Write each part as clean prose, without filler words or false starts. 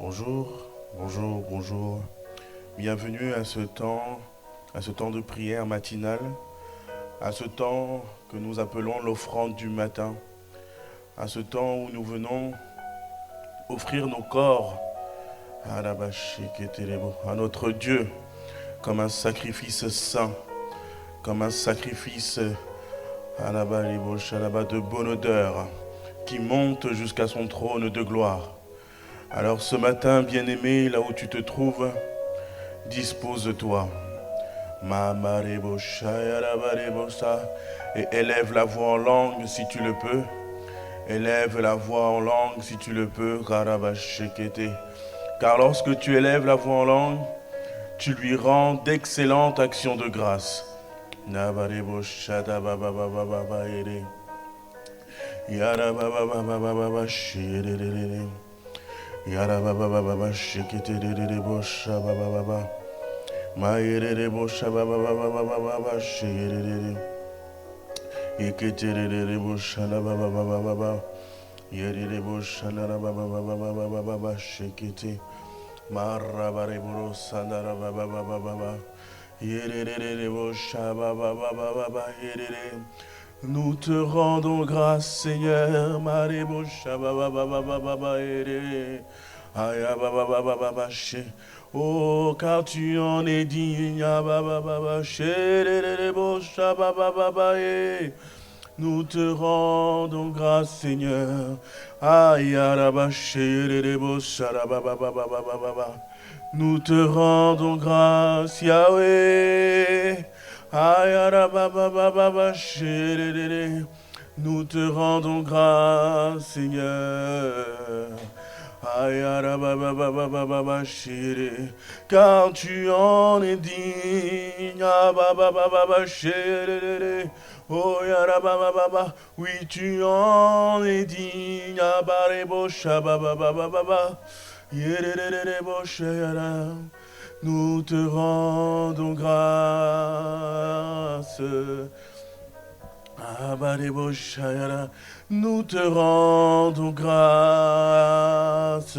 Bonjour, bonjour, bonjour. Bienvenue à ce temps de prière matinale, à ce temps que nous appelons l'offrande du matin, à ce temps où nous venons offrir nos corps à notre Dieu comme un sacrifice saint, comme un sacrifice de bonne odeur qui monte jusqu'à son trône de gloire. Alors ce matin, bien-aimé, là où tu te trouves, dispose-toi. Et élève la voix en langue si tu le peux. Élève la voix en langue si tu le peux. Car lorsque tu élèves la voix en langue, tu lui rends d'excellentes actions de grâce. Yara baba baba baba shikete de bosha baba baba maere de bosha baba baba baba baba shire ikete de bosha la baba baba baba yere de bosha la baba baba baba baba shikete marra bare boro sandara baba baba baba yere de bosha baba baba baba yere. Nous te rendons grâce, Seigneur. Oh, car tu en es digne. Nous te rendons grâce, Seigneur. Nous te rendons grâce, Yahweh. Nous te rendons grâce, Seigneur. Car tu en es digne. Oh, oui, tu en es digne. Nous te rendons grâce. Nous te rendons grâce.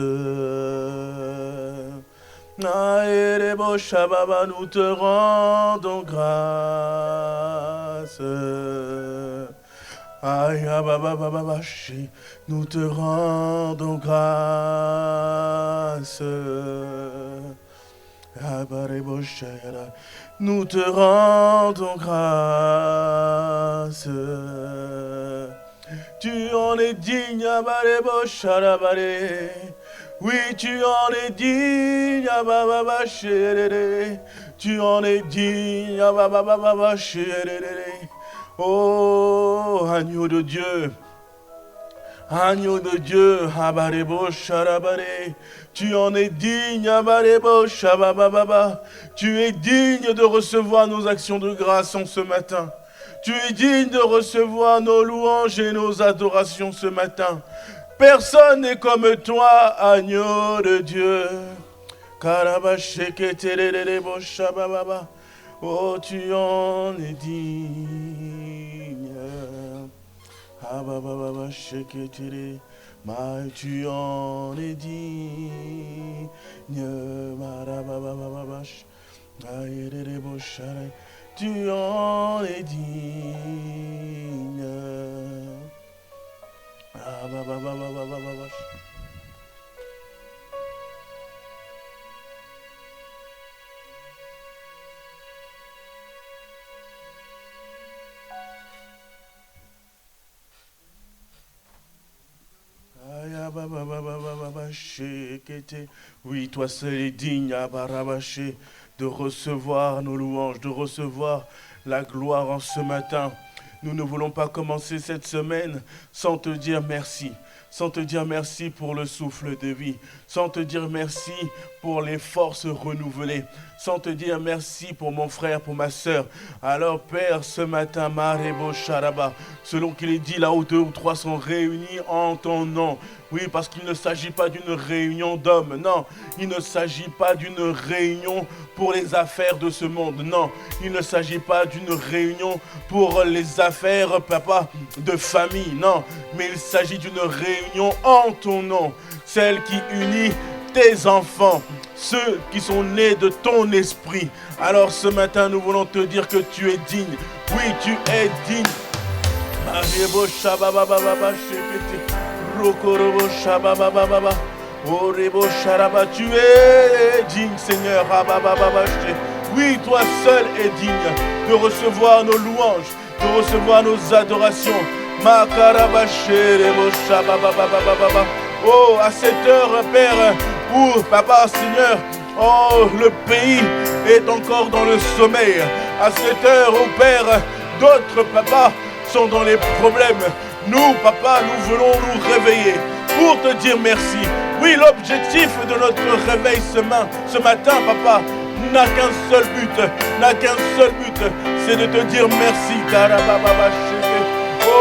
Nous te rendons grâce. Nous te rendons grâce. Nous te rendons grâce. Tu en es digne, oui, tu en es digne, tu en es digne, oh, agneau de Dieu. Agneau de Dieu, tu en es digne, tu es digne de recevoir nos actions de grâce en ce matin. Tu es digne de recevoir nos louanges et nos adorations ce matin. Personne n'est comme toi, agneau de Dieu. Oh, tu en es digne. Mais tu en es digne. Tu en es digne. Oui, toi seul es digne de recevoir nos louanges, de recevoir la gloire en ce matin. Nous ne voulons pas commencer cette semaine sans te dire merci. Sans te dire merci pour le souffle de vie, sans te dire merci pour les forces renouvelées, sans te dire merci pour mon frère, pour ma sœur. Alors Père, ce matin, Marebo Sharaba, selon qu'il est dit là où 2 ou 3 sont réunis en ton nom. Oui, parce qu'il ne s'agit pas d'une réunion d'hommes, non. Il ne s'agit pas d'une réunion pour les affaires de ce monde, non. Il ne s'agit pas d'une réunion pour les affaires, papa, de famille, non. Mais il s'agit d'une réunion en ton nom, celle qui unit tes enfants, ceux qui sont nés de ton esprit. Alors ce matin, nous voulons te dire que tu es digne. Oui, tu es digne. Tu es digne, Seigneur. Oui, toi seul es digne de recevoir nos louanges, de recevoir nos adorations. Oh, à cette heure, Père, où, Papa, Seigneur, oh, le pays est encore dans le sommeil. À cette heure, oh Père, d'autres, Papa, sont dans les problèmes. Nous, Papa, nous voulons nous réveiller pour te dire merci. Oui, l'objectif de notre réveil ce matin, Papa, n'a qu'un seul but, c'est de te dire merci. Oh,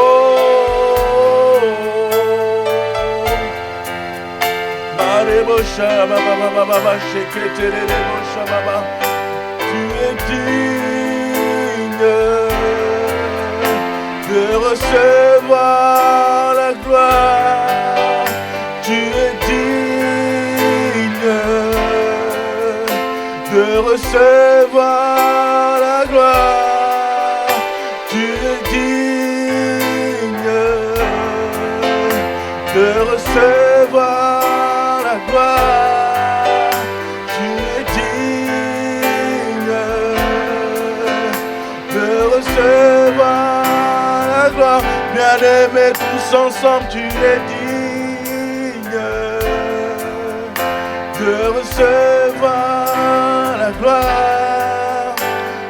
tu es digne de recevoir la gloire. Tu es digne de recevoir la gloire. Tu es digne de recevoir la gloire. Tu es digne de recevoir la gloire. Bien-aimés, tous ensemble, tu es digne de recevoir la gloire.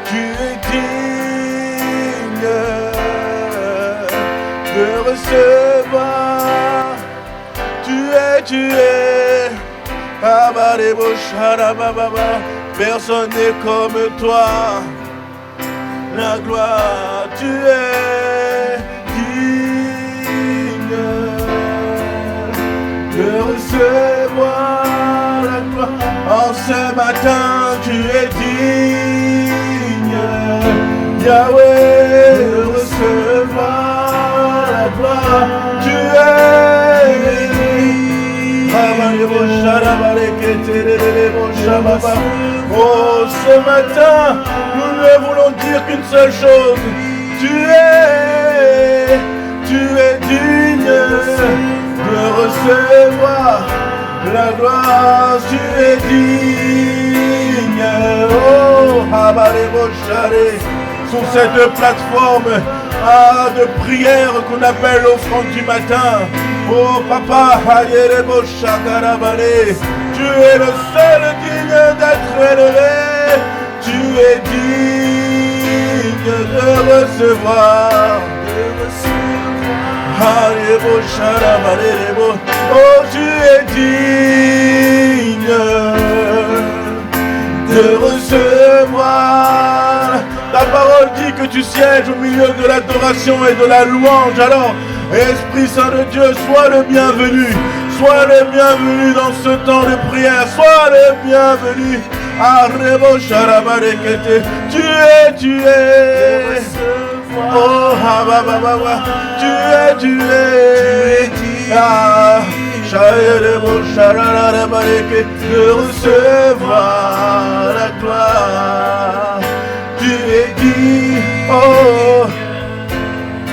Tu es digne de recevoir. Tu es. Personne n'est comme toi. La gloire, tu es digne de recevoir la gloire. En ce matin, tu es digne, Yahweh, de recevoir la gloire. Tu es oh, ce matin, nous ne voulons dire qu'une seule chose. Tu es digne de recevoir la gloire. Tu es digne. Oh, sur cette plateforme de prière qu'on appelle l'offrande du matin. Oh Papa, tu es le seul digne d'être élevé. Tu es digne de recevoir. Oh, tu es digne de recevoir. Ta parole dit que tu sièges au milieu de l'adoration et de la louange. Alors, Esprit Saint de Dieu, sois le bienvenu. Sois le bienvenu dans ce temps de prière. Sois le bienvenu. Tu es. Oh, tu es. De recevoir la gloire. Tu es dit. Oh,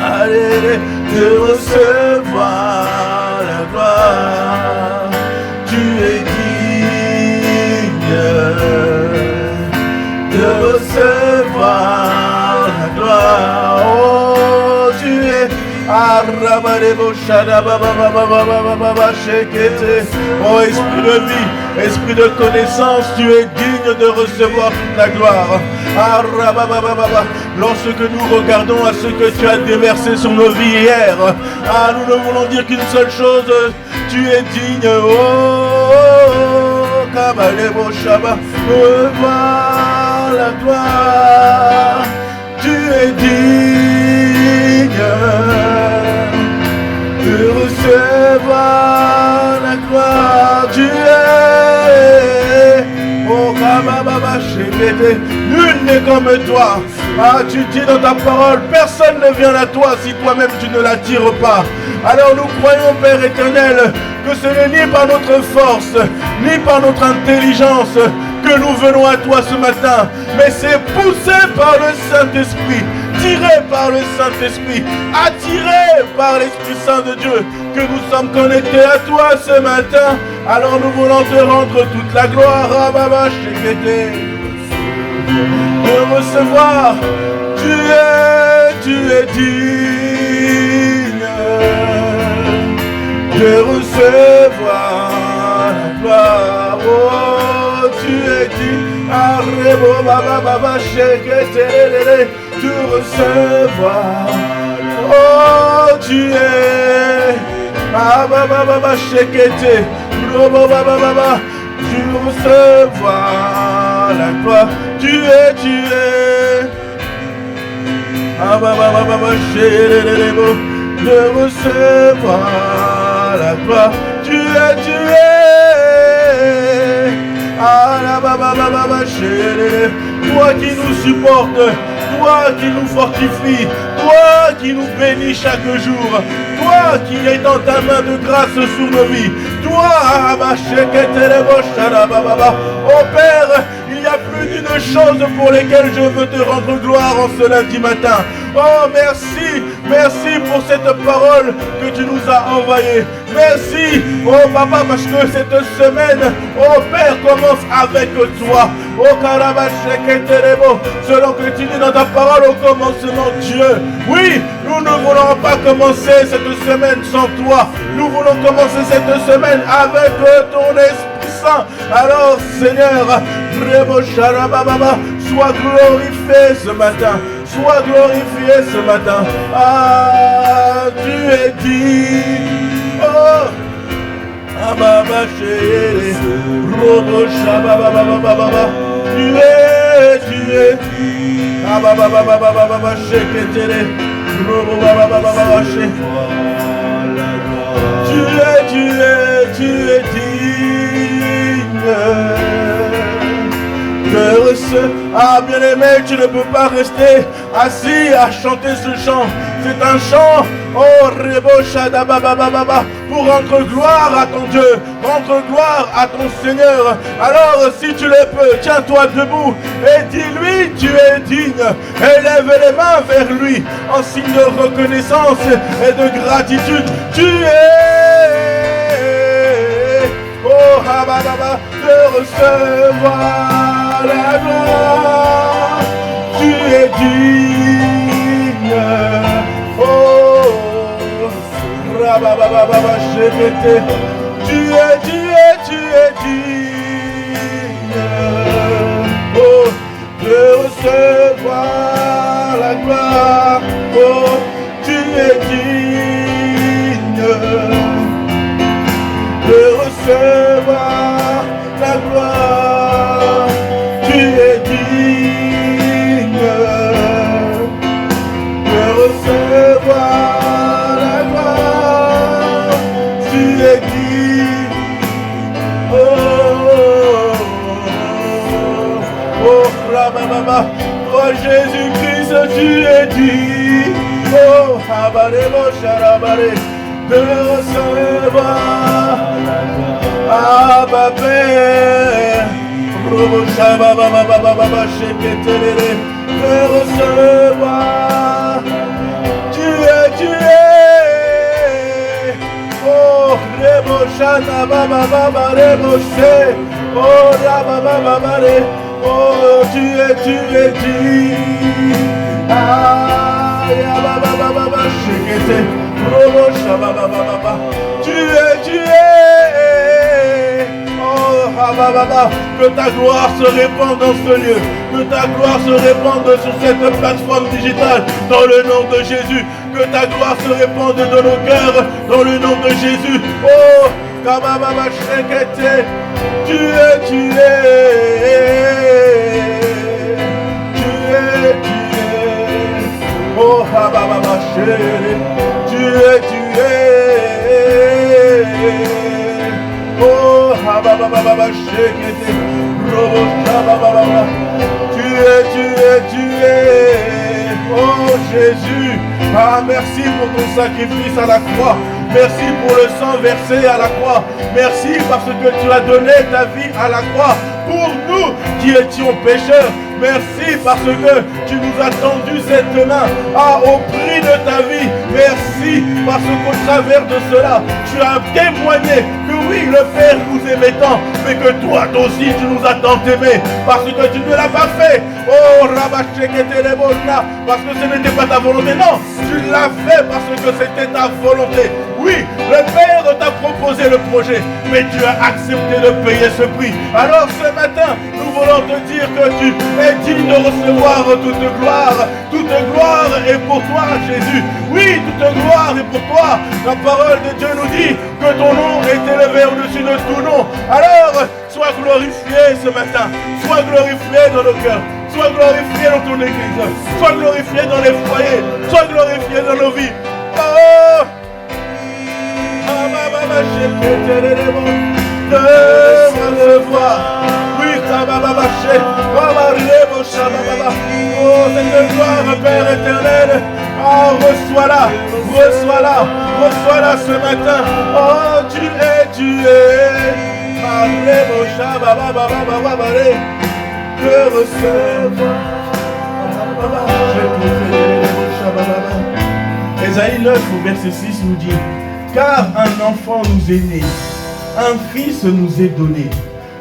allez, de recevoir la gloire. Tu es digne de recevoir la gloire. Oh, tu es oh, esprit de vie, esprit de connaissance, tu es digne de recevoir la gloire. Lorsque nous regardons à ce que tu as déversé sur nos vies hier, nous ne voulons dire qu'une seule chose, tu es digne. Oh, Kabalebo Shaba, recevoir la gloire. Tu es digne de recevoir la gloire. Tu es, oh Kabababa Shekete, nul n'est comme toi. Ah, tu dis dans ta parole, personne ne vient à toi si toi-même tu ne l'attires pas. Alors nous croyons, Père éternel, que ce n'est ni par notre force, ni par notre intelligence que nous venons à toi ce matin, mais c'est poussé par le Saint-Esprit, tiré par le Saint-Esprit, attiré par l'Esprit Saint de Dieu, que nous sommes connectés à toi ce matin. Alors nous voulons te rendre toute la gloire, Rababa Shekete, de recevoir. Tu es digne de recevoir la gloire. Oh, tu es digne, Arrebo Baba Baba Shekete, de recevoir. Oh, tu es Baba Baba Shekete, Robo Baba Baba, tu recevoir la gloire. Tu es Baba Baba Shekete, de recevoir la gloire. Tu es ah Baba Baba Shekete, toi qui nous supportes, toi qui nous fortifie, toi qui nous bénis chaque jour, toi qui es dans ta main de grâce sur nos vies, toi, oh Père, il y a plus d'une chose pour lesquelles je veux te rendre gloire en ce lundi matin. Oh merci, merci pour cette parole que tu nous as envoyée. Merci, oh Papa, parce que cette semaine, oh Père, commence avec toi. Oh Karabasheketerebo, selon que tu dis dans ta parole au commencement, Dieu. Oui, nous ne voulons pas commencer cette semaine sans toi. Nous voulons commencer cette semaine avec ton Esprit Saint. Alors Seigneur, sois glorifié ce matin. Sois glorifié ce matin. Ah, tu es dit. Oh, Ababa Chéri, Robo Shababa, tu es dit. Ababa Baba Sheketere, Robo Baba She. Tu es digne. Ah bien-aimé, tu ne peux pas rester assis à chanter ce chant. C'est un chant, oh Rebo Shadababababa, pour rendre gloire à ton Dieu, rendre gloire à ton Seigneur. Alors si tu le peux, tiens-toi debout et dis-lui, tu es digne. Élève les mains vers lui en signe de reconnaissance et de gratitude. Tu es, oh Habababa, de recevoir la gloire. Tu es digne. Oh, Rabababa, Shekete. Tu es digne. Oh, de recevoir la gloire. Oh, tu es digne de recevoir la gloire. Tu es digne de recevoir la gloire. Tu es digne. Oh, oh, Ramamama. Oh Jésus-Christ, tu es digne. Oh, Habaremo Sharabare, de recevoir. Abba Père, Robo Shababa Sheketelele, de recevoir. Tu es, oh Rebo Shana Baba Rebo She, oh Rababa Re, oh tu es dit. Ah Yababa Shekete, Robo Shababa, tu es, oh Habababa, que ta gloire se répande dans ce lieu, que ta gloire se répande sur cette plateforme digitale, dans le nom de Jésus, que ta gloire se répande dans nos cœurs, dans le nom de Jésus. Oh, Kabababa Shekete, tu es, oh Habababa Shekete, tu es, oh Habababa Shekete, Robo Shababa, tu es, Jésus. Ah, merci pour ton sacrifice à la croix. Merci pour le sang versé à la croix. Merci parce que tu as donné ta vie à la croix pour nous qui étions pécheurs. Merci parce que tu nous as tendu cette main au prix de ta vie. Merci parce qu'au travers de cela, tu as témoigné que oui, le Père nous aimait tant, mais que toi aussi tu nous as tant aimés parce que tu ne l'as pas fait. Oh, parce que ce n'était pas ta volonté. Non, tu l'as fait parce que c'était ta volonté. Oui, le Père t'a proposé le projet, mais tu as accepté de payer ce prix. Alors ce matin, nous voulons te dire que tu es digne de recevoir toute gloire. Toute gloire est pour toi, Jésus. Oui, toute gloire est pour toi. La parole de Dieu nous dit que ton nom est élevé au-dessus de tout nom. Alors, sois glorifié ce matin. Sois glorifié dans nos cœurs. Sois glorifié dans ton église. Sois glorifié dans les foyers. Sois glorifié dans nos vies. Oh! De recevoir. Oui, oh, cette gloire, Père éternel. Oh, reçois-la, reçois-la, reçois-la ce matin. Oh, tu es. De recevoir. Ésaïe 9 au verset 6 nous dit: car un enfant nous est né, un fils nous est donné,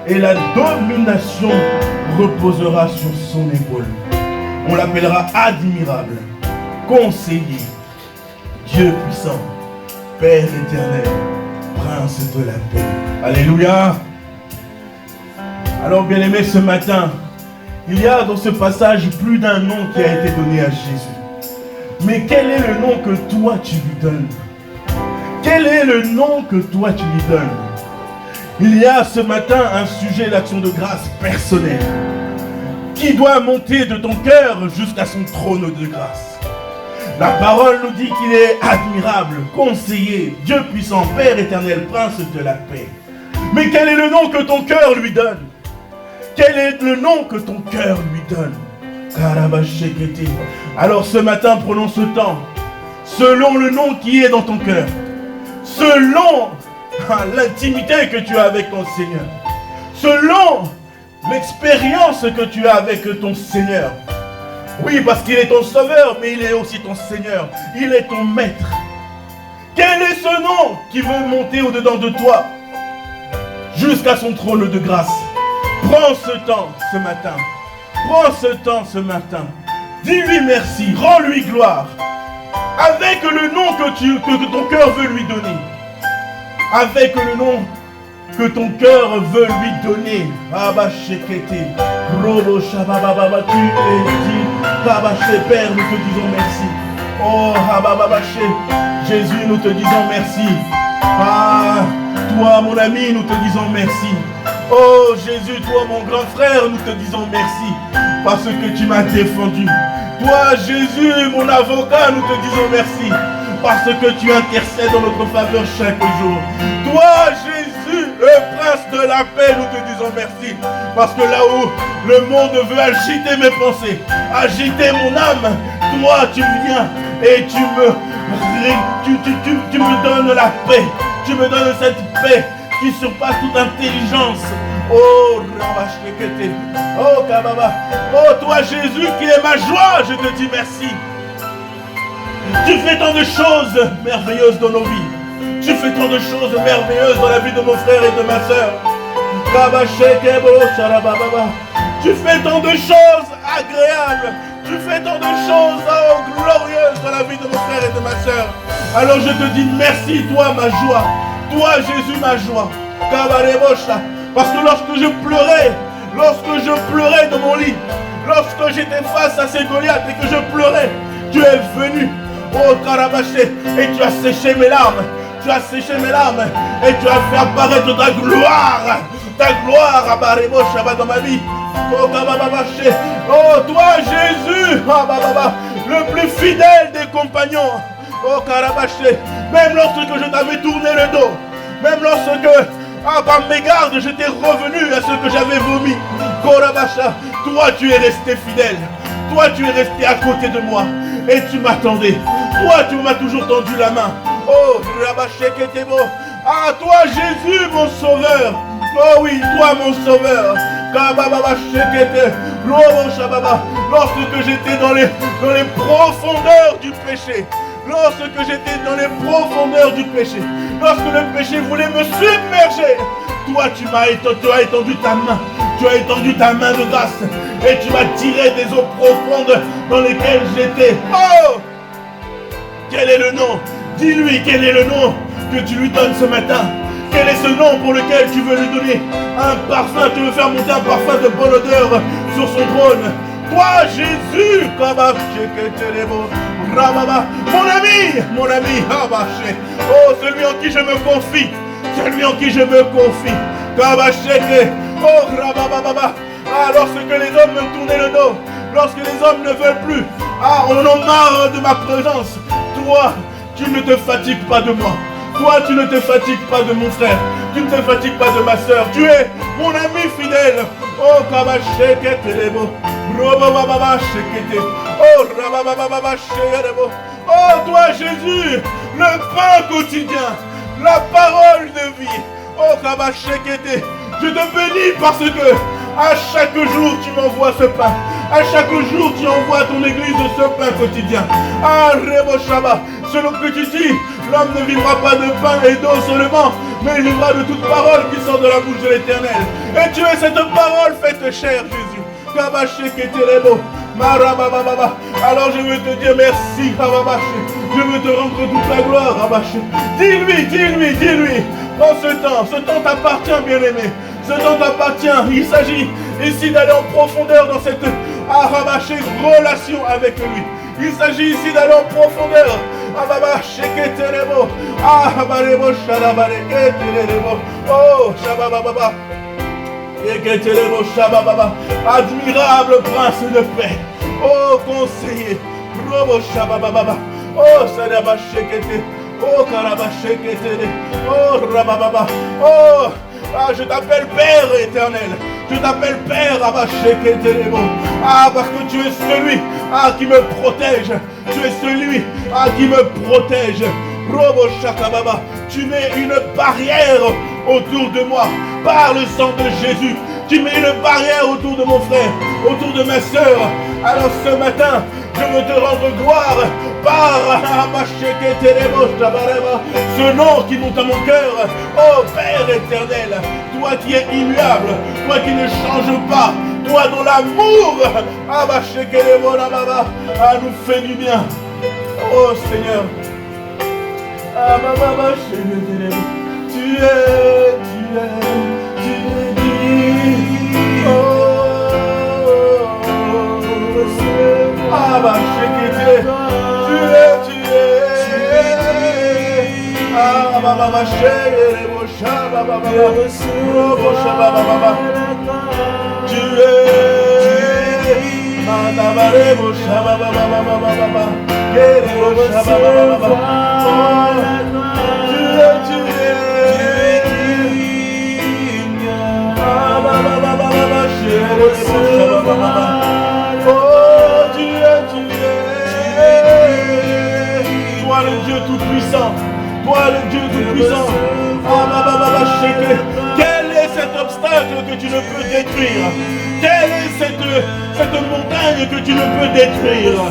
et la domination reposera sur son épaule. On l'appellera admirable, conseiller, Dieu puissant, Père éternel, prince de la paix. Alléluia. Alors bien-aimés, ce matin, il y a dans ce passage plus d'un nom qui a été donné à Jésus. Mais quel est le nom que toi tu lui donnes? Quel est le nom que toi tu lui donnes? Il y a ce matin un sujet d'action de grâce personnelle qui doit monter de ton cœur jusqu'à son trône de grâce. La parole nous dit qu'il est admirable, conseiller, Dieu puissant, Père éternel, prince de la paix. Mais quel est le nom que ton cœur lui donne? Quel est le nom que ton cœur lui donne? Alors ce matin, prenons ce temps, selon le nom qui est dans ton cœur, selon l'intimité que tu as avec ton Seigneur, selon l'expérience que tu as avec ton Seigneur. Oui, parce qu'il est ton sauveur, mais il est aussi ton Seigneur. Il est ton maître. Quel est ce nom qui veut monter au-dedans de toi jusqu'à son trône de grâce? Prends ce temps ce matin. Prends ce temps ce matin. Dis-lui merci. Rends-lui gloire. Avec le nom que ton cœur veut lui donner. Avec le nom que ton cœur veut lui donner. Abba Shekete. Robo Shabababa. Tu es dit. Baba Père, nous te disons merci. Oh Abba Jésus, nous te disons merci. Ah, toi mon ami, nous te disons merci. Oh Jésus, toi mon grand frère, nous te disons merci. Parce que tu m'as défendu. Toi Jésus, mon avocat, nous te disons merci. Parce que tu intercèdes en notre faveur chaque jour. Toi Jésus, le prince de la paix, nous te disons merci. Parce que là où le monde veut agiter mes pensées, agiter mon âme, toi tu viens et tu me donnes la paix. Tu me donnes cette paix qui surpasse toute intelligence. Oh, oh, Kababa. Oh, toi Jésus qui est ma joie, je te dis merci. Tu fais tant de choses merveilleuses dans nos vies. Tu fais tant de choses merveilleuses dans la vie de mon frère et de ma soeur. Tu fais tant de choses agréables. Tu fais tant de choses glorieuses dans la vie de mon frère et de ma soeur. Alors je te dis merci, toi ma joie. Toi Jésus ma joie. Parce que lorsque je pleurais de mon lit, lorsque j'étais face à ces Goliaths et que je pleurais, tu es venu, oh Karabaché, et tu as séché mes larmes. Tu as séché mes larmes et tu as fait apparaître ta gloire. Ta gloire à Baremo Shabbat dans ma vie. Oh, oh toi Jésus, le plus fidèle des compagnons. Oh Karabaché, même lorsque je t'avais tourné le dos, même lorsque par mégarde j'étais revenu à ce que j'avais vomi. Korabacha, toi tu es resté fidèle. Toi tu es resté à côté de moi. et tu m'attendais. Toi, tu m'as toujours tendu la main. Oh, Rabasheketebo. Ah, toi, Jésus, mon sauveur. Oh oui, toi, mon sauveur. Lorsque j'étais dans les profondeurs du péché, lorsque j'étais dans les profondeurs du péché, lorsque le péché voulait me submerger, toi, tu as étendu ta main. Tu as étendu ta main de grâce et tu m'as tiré des eaux profondes dans lesquelles j'étais. Oh! Quel est le nom? Dis-lui quel est le nom que tu lui donnes ce matin. Quel est ce nom pour lequel tu veux lui donner un parfum? Tu veux faire monter un parfum de bonne odeur sur son trône. Toi, Jésus, mon ami, oh, celui en qui je me confie, celui en qui je me confie. Oh, ah, lorsque les hommes me tournaient le dos, lorsque les hommes ne veulent plus, ah, on en marre de ma présence. Toi, tu ne te fatigues pas de moi. Toi, tu ne te fatigues pas de mon frère. Tu ne te fatigues pas de ma soeur. Tu es mon ami fidèle. Oh, oh, toi, Jésus, le pain quotidien, la parole de vie. Oh, je te bénis parce que à chaque jour tu m'envoies ce pain. À chaque jour tu envoies à ton église ce pain quotidien. Ah, Rebo Shabbat, selon que tu dis, l'homme ne vivra pas de pain et d'eau seulement, mais il vivra de toute parole qui sort de la bouche de l'Éternel. Et tu es cette parole faite chair, Jésus. Alors je veux te dire merci, je veux te rendre toute la gloire. Dis-lui, dans ce temps t'appartient, bien-aimé. Ce temps t'appartient. Il s'agit ici d'aller en profondeur dans cette relation avec lui. Il s'agit ici d'aller en profondeur. Oh, admirable prince de paix. Oh, conseiller. Oh, Sadabashekete. Oh, Karabashekete. Oh, Rabababa. Oh, ah, je t'appelle Père éternel. Je t'appelle Père Abashekete. Ah, parce que tu es celui qui me protège. Tu es celui qui me protège. Robo Shakababa. Tu mets une barrière autour de moi par le sang de Jésus. Tu mets une barrière autour de mon frère, autour de ma soeur. Alors ce matin, je veux te rendre gloire par ce nom qui monte à mon cœur. Oh Père éternel, toi qui es immuable, toi qui ne changes pas, toi dont l'amour nous fait du bien. Oh Seigneur, tu es toi le Dieu tout-puissant, toi le Dieu tout-puissant. Quel est cet obstacle que tu ne peux détruire? Quelle est cette montagne que tu ne peux détruire?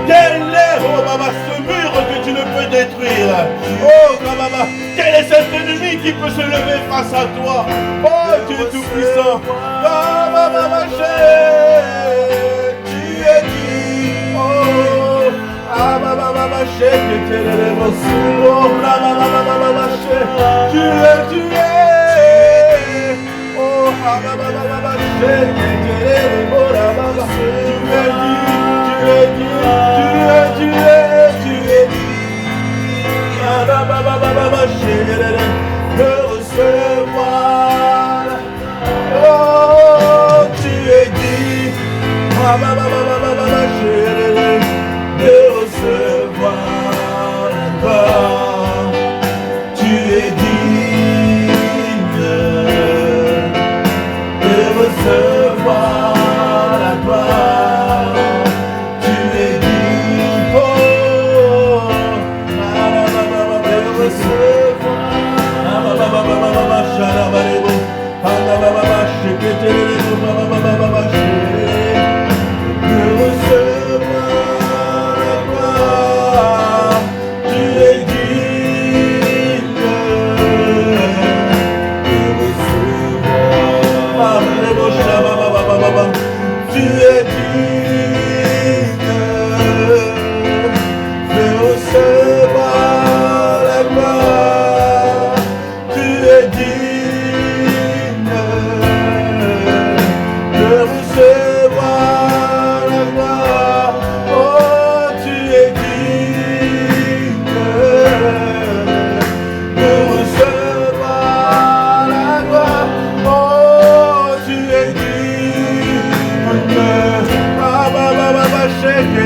Quel est ce mur que tu ne peux détruire? Oh quel est cet ennemi qui peut se lever face à toi? Oh Dieu tout-puissant, tu es dit. Oh tu es. Oh de recevoir. Oh, tu es dit de recevoir la gloire. Tu es digne de recevoir la gloire. Tu es digne. Oh,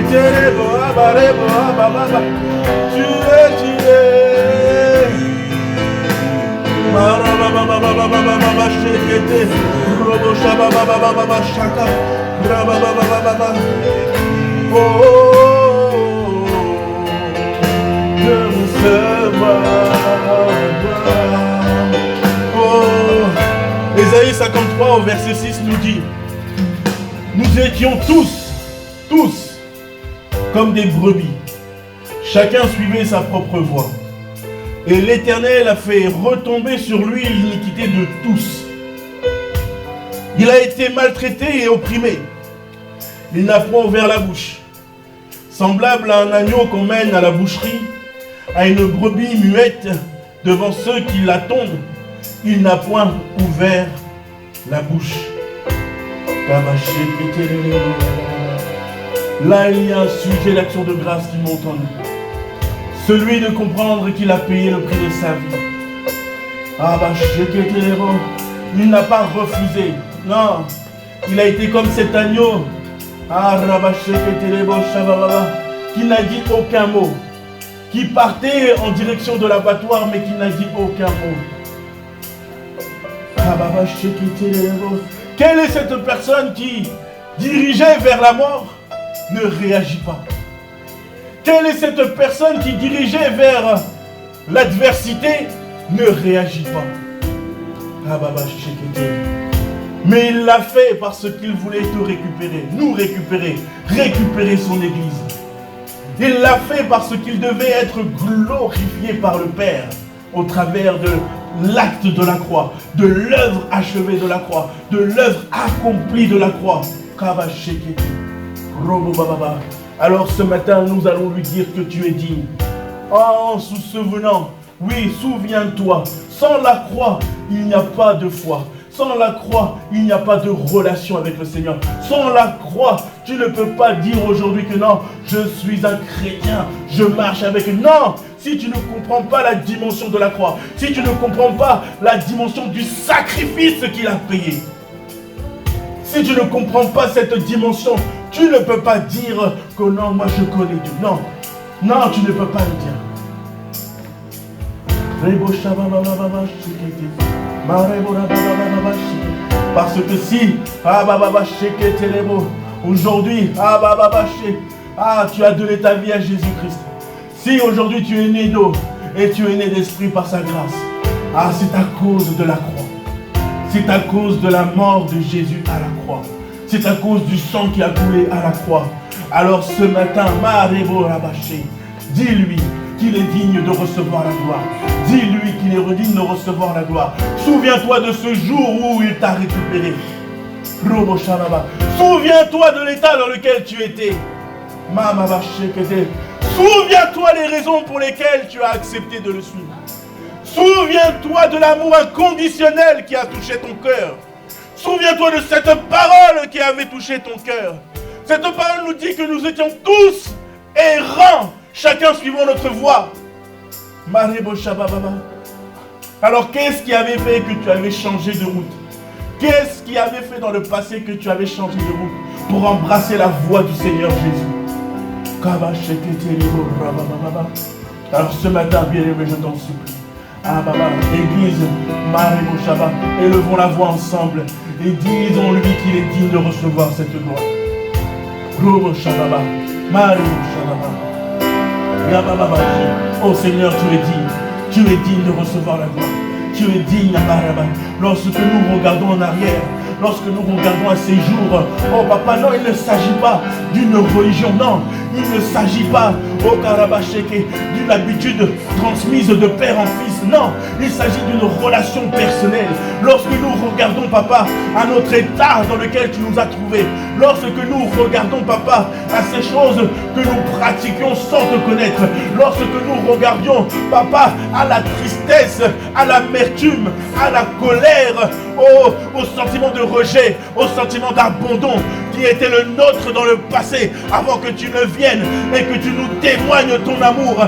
Tu es. Ésaïe 53 au verset 6 nous dit: nous étions tous comme des brebis, chacun suivait sa propre voie. Et l'Éternel a fait retomber sur lui l'iniquité de tous. Il a été maltraité et opprimé. Il n'a point ouvert la bouche. Semblable à un agneau qu'on mène à la boucherie, à une brebis muette devant ceux qui l'attendent, il n'a point ouvert la bouche. Là, il y a un sujet d'action de grâce qui monte en nous. Celui de comprendre qu'il a payé le prix de sa vie. Il n'a pas refusé. Non. Il a été comme cet agneau. Qui n'a dit aucun mot. Qui partait en direction de l'abattoir, mais qui n'a dit aucun mot. Quelle est cette personne qui, dirigée vers la mort, ne réagit pas? Quelle est cette personne qui, dirigée vers l'adversité, ne réagit pas? Mais il l'a fait parce qu'il voulait te récupérer, nous récupérer, récupérer son église. Il l'a fait parce qu'il devait être glorifié par le Père au travers de l'acte de la croix, de l'œuvre achevée de la croix, de l'œuvre accomplie de la croix. Alors ce matin, nous allons lui dire que tu es digne. En se souvenant, oui, souviens-toi, sans la croix, il n'y a pas de foi. Sans la croix, il n'y a pas de relation avec le Seigneur. Sans la croix, tu ne peux pas dire aujourd'hui que non, je suis un chrétien, je marche avec. Non, si tu ne comprends pas la dimension de la croix, si tu ne comprends pas la dimension du sacrifice qu'il a payé, si tu ne comprends pas cette dimension, tu ne peux pas dire que non, moi je connais Dieu. Non, non, tu ne peux pas le dire. Parce que si aujourd'hui tu as donné ta vie à Jésus-Christ, si aujourd'hui tu es né d'eau et tu es né d'esprit par sa grâce, c'est à cause de la croix, c'est à cause de la mort de Jésus à la croix, c'est à cause du sang qui a coulé à la croix. Alors ce matin, dis-lui qu'il est digne de recevoir la gloire. Dis-lui qu'il est digne de recevoir la gloire. Souviens-toi de ce jour où il t'a récupéré. Souviens-toi de l'état dans lequel tu étais. Souviens-toi des raisons pour lesquelles tu as accepté de le suivre. Souviens-toi de l'amour inconditionnel qui a touché ton cœur. Souviens-toi de cette parole qui avait touché ton cœur. Cette parole nous dit que nous étions tous errants, chacun suivant notre voie. Alors qu'est-ce qui avait fait que tu avais changé de route? Qu'est-ce qui avait fait dans le passé que tu avais changé de route pour embrasser la voie du Seigneur Jésus? Alors ce matin, bien-aimé, je t'en supplie. Église, élevons la voix ensemble et disons-lui qu'il est digne de recevoir cette gloire. Oh Seigneur, tu es digne de recevoir la gloire. Tu es digne, lorsque nous regardons en arrière, lorsque nous regardons à ces jours, oh papa, non, il ne s'agit pas d'une religion, non, il ne s'agit pas, oh Karabacheke, d'une habitude transmise de père en fils, non, il s'agit d'une relation personnelle. Lorsque nous regardons, papa, à notre état dans lequel tu nous as trouvés, lorsque nous regardons, papa, à ces choses que nous pratiquions sans te connaître, lorsque nous regardions, papa, à la tristesse, à l'amertume, à la colère, au sentiment de rejet, au sentiment d'abandon qui était le nôtre dans le passé, avant que tu ne viennes et que tu nous témoignes ton amour,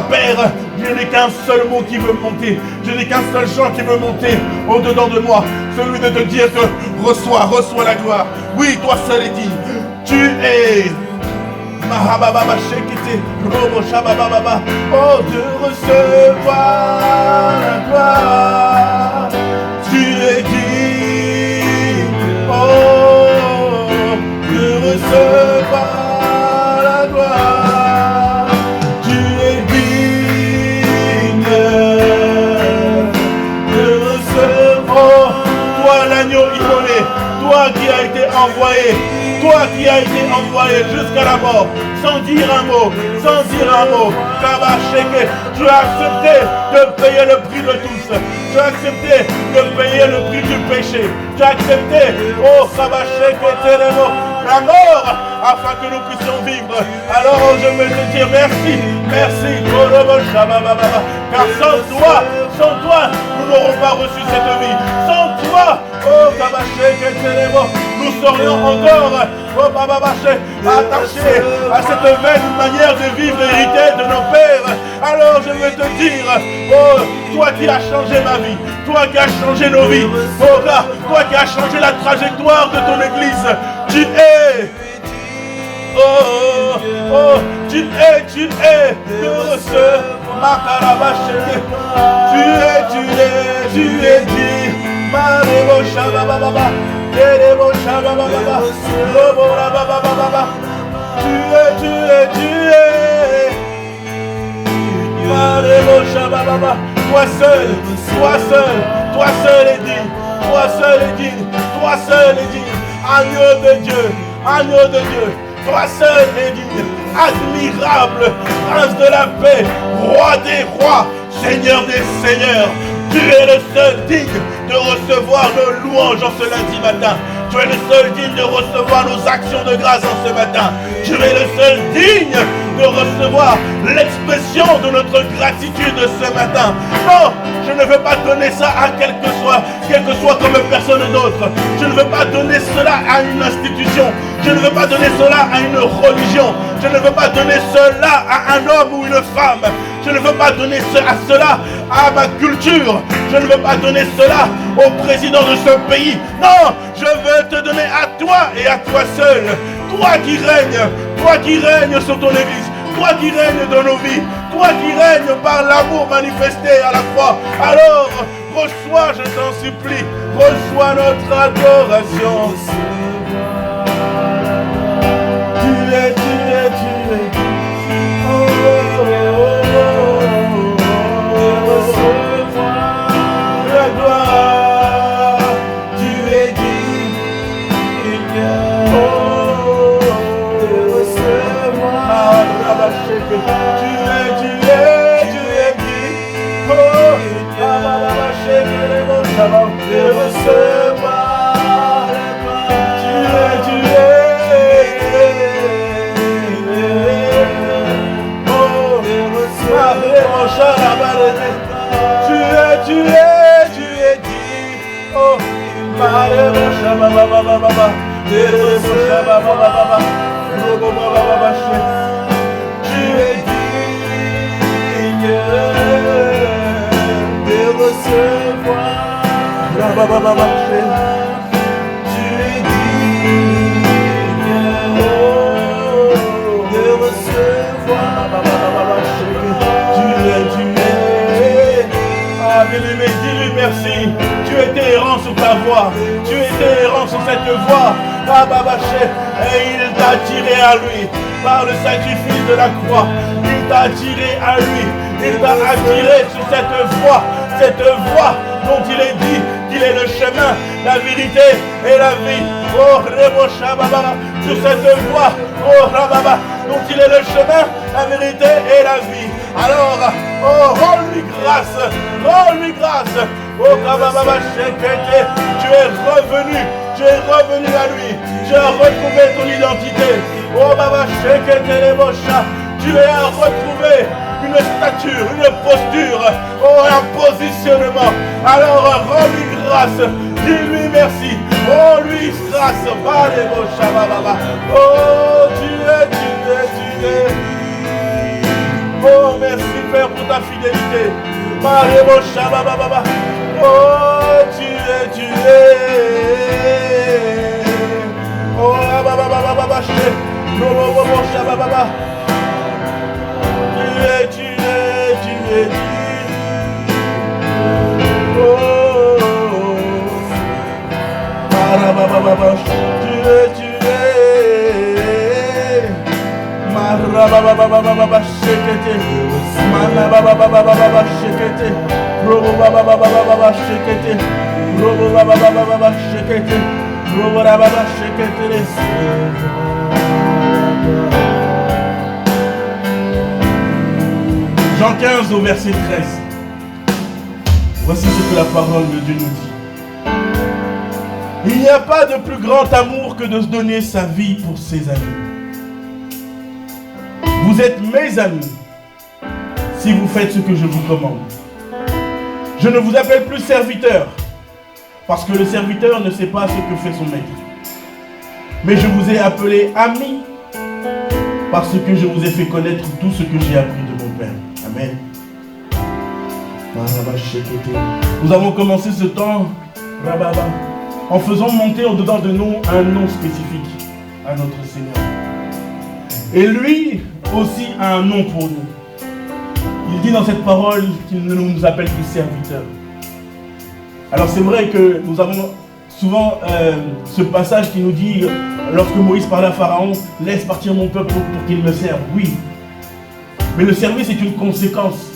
Père, je n'ai qu'un seul mot qui veut monter, je n'ai qu'un seul chant qui veut monter au-dedans de moi, celui de te dire que reçois la gloire. Oui, toi seul est digne. Tu es. Mahababa Shekete, Robo Shabababa. Oh, de recevoir la gloire. Tu es digne. Oh, de recevoir la gloire. Tu es digne de recevoir. Toi l'agneau immolé, toi qui as été envoyé. Toi qui as été envoyé jusqu'à la mort, sans dire un mot, Kabasheke, tu as accepté de payer le prix de tous. Tu as accepté de payer le prix du péché. Tu as accepté, oh Kabasheke Teremo, la mort, afin que nous puissions vivre. Alors je veux te dire merci, car sans toi, nous n'aurons pas reçu cette vie. Sans toi, oh Kabasheke Teremo, nous serions encore attachés à cette vaine manière de vivre héritée de nos pères. Alors je veux te dire, oh, toi qui as changé ma vie, toi qui as changé nos vies, oh God, toi qui as changé la trajectoire de ton église, tu es. Oh, oh, tu es de recevoir tu es dit, Marebo Shabababa. Tu es, toi seul est digne, toi seul est digne, agneau de Dieu, toi seul est digne, admirable, prince de la paix, roi des rois, seigneur des seigneurs. Tu es le seul digne de recevoir nos louanges en ce lundi matin. Tu es le seul digne de recevoir nos actions de grâce en ce matin. Tu es le seul digne de recevoir l'expression de notre gratitude ce matin. Non, je ne veux pas donner ça à quel que soit comme personne d'autre. Je ne veux pas donner cela à une institution. Je ne veux pas donner cela à une religion. Je ne veux pas donner cela à un homme ou une femme. Je ne veux pas donner cela à ma culture. Je ne veux pas donner cela au président de ce pays. Non, je veux te donner à toi et à toi seul. Toi qui règnes sur ton église. Toi qui règnes dans nos vies. Toi qui règnes par l'amour manifesté à la croix. Alors, reçois, je t'en supplie, reçois notre adoration. Tu es. Dis-lui merci. Tu étais errant sur ta voie. Tu étais errant sur cette voie. Et il t'a attiré à lui par le sacrifice de la croix. Il t'a attiré à lui. Il t'a attiré sur cette voie dont il est dit qu'il est le chemin, la vérité et la vie. Oh Rebo Shababa, sur cette voie, oh Rababa, dont il est le chemin, la vérité et la vie. Alors, oh, rends-lui grâce. Oh Kababa Shekete, tu es revenu à lui. Tu as retrouvé ton identité. Oh Baba Shekete Lebosha, tu as retrouvé une stature, une posture, oh, un positionnement. Alors, rends-lui grâce. Dis-lui merci. Oh, lui grâce. Oh, tu es. Oh, merci Père pour ta fidélité. Oh, tu es. Oh, Jean 15 au verset 13. Voici ce que la parole de Dieu nous dit. Il n'y a pas de plus grand amour que de se donner sa vie pour ses amis. Vous êtes mes amis si vous faites ce que je vous commande. Je ne vous appelle plus serviteur, parce que le serviteur ne sait pas ce que fait son maître. Mais je vous ai appelé amis, parce que je vous ai fait connaître tout ce que j'ai appris de mon Père. Amen. Nous avons commencé ce temps en faisant monter au-dedans de nous un nom spécifique à notre Seigneur. Et lui aussi a un nom pour nous. Il dit dans cette parole qu'il ne nous appelle plus serviteurs. Alors c'est vrai que nous avons souvent ce passage qui nous dit, lorsque Moïse parlait à Pharaon, laisse partir mon peuple pour qu'il me serve. Oui. Mais le service est une conséquence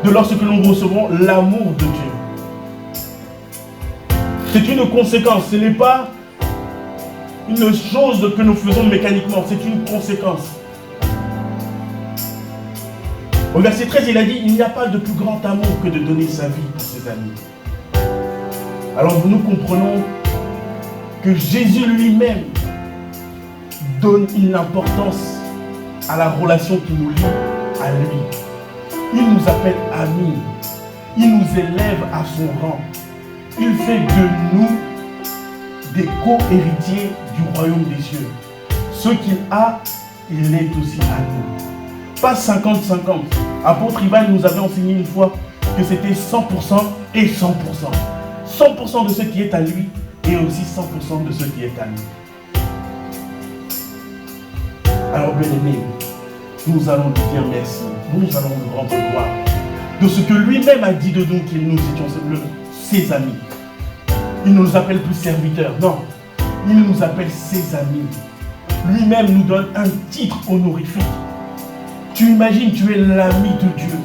de lorsque nous recevons l'amour de Dieu. C'est une conséquence, ce n'est pas une chose que nous faisons mécaniquement, c'est une conséquence. Au verset 13, il a dit, il n'y a pas de plus grand amour que de donner sa vie pour ses amis. Alors nous comprenons que Jésus lui-même donne une importance à la relation qui nous lie à lui. Il nous appelle amis. Il nous élève à son rang. Il fait de nous des co-héritiers du royaume des cieux. Ce qu'il a, il est aussi à nous. Pas 50-50. Apôtre Ivan nous avait enseigné une fois que c'était 100% et 100%. 100% de ce qui est à lui et aussi 100% de ce qui est à nous. Alors bien aimé, nous allons lui dire merci. Nous allons lui rendre gloire de ce que lui-même a dit de nous qu'il nous étions ses amis. Il ne nous appelle plus serviteurs, non. Il nous appelle ses amis. Lui-même nous donne un titre honorifique. Tu imagines, tu es l'ami de Dieu.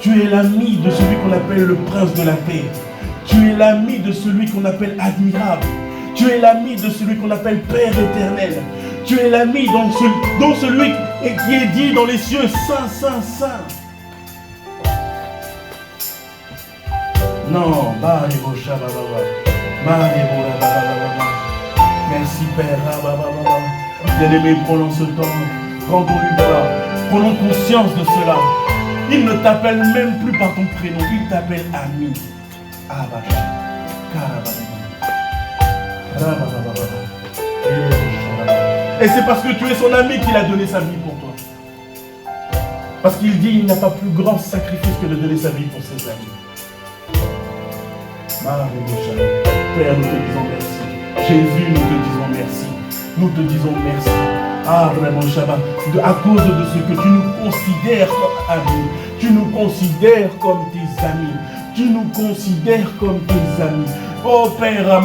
Tu es l'ami de celui qu'on appelle le prince de la paix. Tu es l'ami de celui qu'on appelle admirable. Tu es l'ami de celui qu'on appelle Père éternel. Tu es l'ami dont celui qui est dit dans les cieux, Saint, Saint, Saint. Non, merci Père. Bien-aimé, prenons ce temps. Rendons-lui gloire. Prenons conscience de cela. Il ne t'appelle même plus par ton prénom. Il t'appelle ami. Et c'est parce que tu es son ami qu'il a donné sa vie pour toi. Parce qu'il dit il n'y a pas plus grand sacrifice que de donner sa vie pour ses amis. Père, nous te disons merci. Jésus, nous te disons merci. Nous te disons merci. Ah, vraiment, Shabbat, à cause de ce que tu nous considères comme amis. Tu nous considères comme tes amis. Tu nous considères comme tes amis. Oh Père,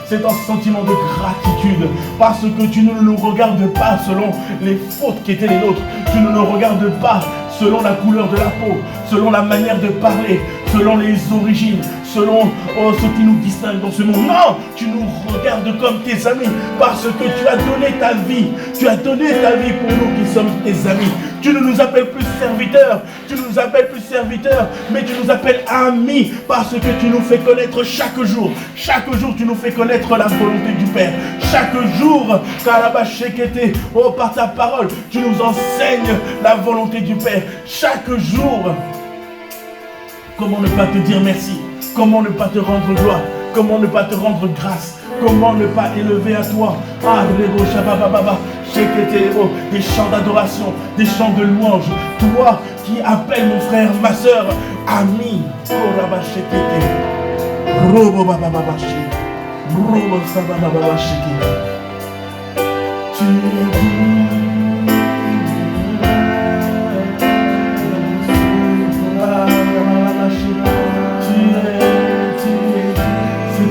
c'est un sentiment de gratitude parce que tu ne nous regardes pas selon les fautes qui étaient les nôtres. Tu ne nous regardes pas selon la couleur de la peau, selon la manière de parler, selon les origines, selon ce qui nous distingue dans ce monde. Non, tu nous regardes comme tes amis parce que tu as donné ta vie. Tu as donné ta vie pour nous qui sommes tes amis. Tu ne nous appelles plus serviteurs, mais tu nous appelles amis parce que tu nous fais connaître chaque jour. Chaque jour, tu nous fais connaître la volonté du Père. Chaque jour, par ta parole, tu nous enseignes la volonté du Père. Chaque jour, comment ne pas te dire merci? Comment ne pas te rendre gloire? Comment ne pas te rendre grâce? Comment ne pas élever à toi des chants d'adoration, des chants de louange. Toi qui appelles mon frère, ma soeur, ami. C'est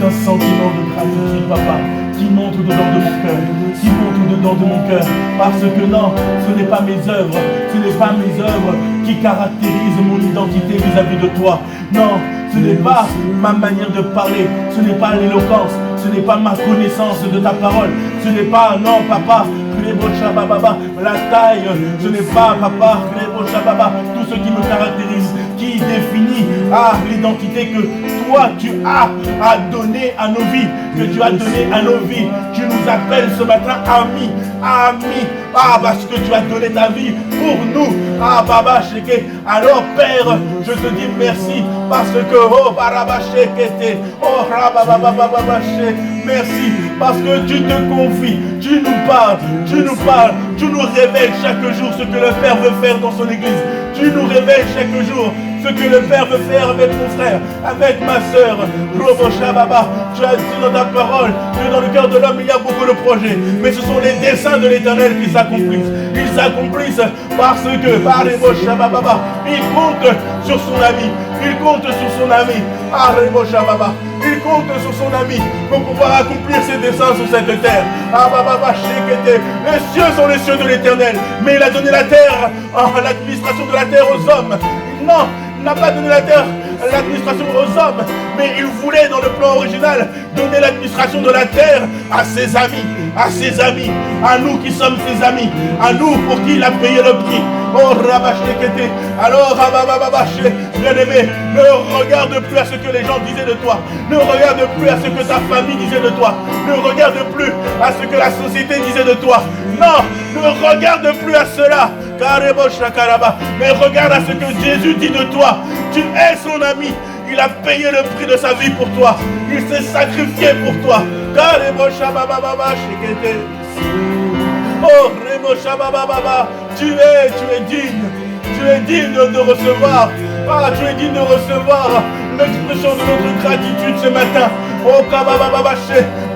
un sentiment de gratitude, papa, qui monte au-dedans de mon cœur, qui monte au-dedans de mon cœur. Parce que non, ce n'est pas mes œuvres, ce n'est pas mes œuvres qui caractérisent mon identité vis-à-vis de toi. Non, ce n'est pas ma manière de parler, ce n'est pas l'éloquence, ce n'est pas ma connaissance de ta parole, ce n'est pas, non, papa, la taille, ce n'est pas, papa, tout ce qui me caractérise, qui définit l'identité que toi tu as à donner à nos vies, que tu as donné à nos vies. Tu nous appelles ce matin amis, amis, parce que tu as donné ta vie pour nous. Baba Sheke. Alors Père, je te dis merci parce que merci parce que tu te confies, tu nous parles, tu nous révèles chaque jour ce que le Père veut faire dans son église. Tu nous révèles chaque jour ce que le Père veut faire avec mon frère, avec ma soeur. Tu as dit dans ta parole que dans le cœur de l'homme il y a beaucoup de projets, mais ce sont les desseins de l'Éternel qui s'accomplissent. Ils s'accomplissent parce que il compte sur son ami. Il compte sur son ami. Il compte sur son ami pour pouvoir accomplir ses desseins sur cette terre. Les cieux sont les cieux de l'Éternel, mais il a donné la terre, l'administration de la terre aux hommes. Non, il n'a pas donné la terre, l'administration aux hommes, mais il voulait dans le plan original donner l'administration de la terre à ses amis, à nous qui sommes ses amis, à nous pour qui il a payé le prix. Oh Rabashekete. Alors bien-aimé, ne regarde plus à ce que les gens disaient de toi, ne regarde plus à ce que ta famille disait de toi, ne regarde plus à ce que la société disait de toi. Non, ne regarde plus à cela, mais regarde à ce que Jésus dit de toi. Tu es son ami. Il a payé le prix de sa vie pour toi. Il s'est sacrifié pour toi. Oh, tu es digne. Tu es digne de recevoir. Tu es digne de recevoir l'expression de notre gratitude ce matin. Oh,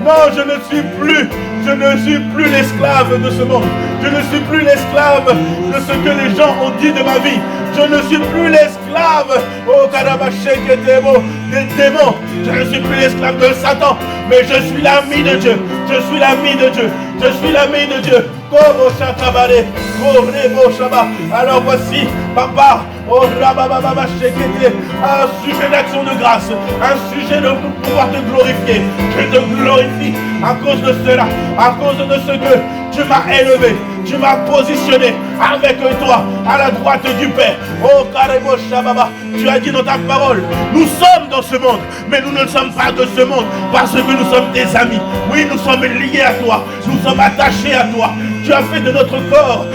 non, je ne suis plus l'esclave de ce monde. Je ne suis plus l'esclave de ce que les gens ont dit de ma vie. Je ne suis plus l'esclave, oh des démons. Je ne suis plus l'esclave de Satan, mais je suis l'ami de Dieu. Je suis l'ami de Dieu. Je suis l'ami de Dieu. Alors voici, papa, un sujet d'action de grâce, un sujet de pouvoir te glorifier. Je te glorifie à cause de cela, à cause de ce que tu m'as élevé, tu m'as positionné avec toi à la droite du Père. Oh Karebo Shababa, tu as dit dans ta parole, nous sommes dans ce monde, mais nous ne sommes pas de ce monde parce que nous sommes tes amis. Oui, nous sommes liés à toi, nous sommes attachés à toi. Tu as fait de notre corps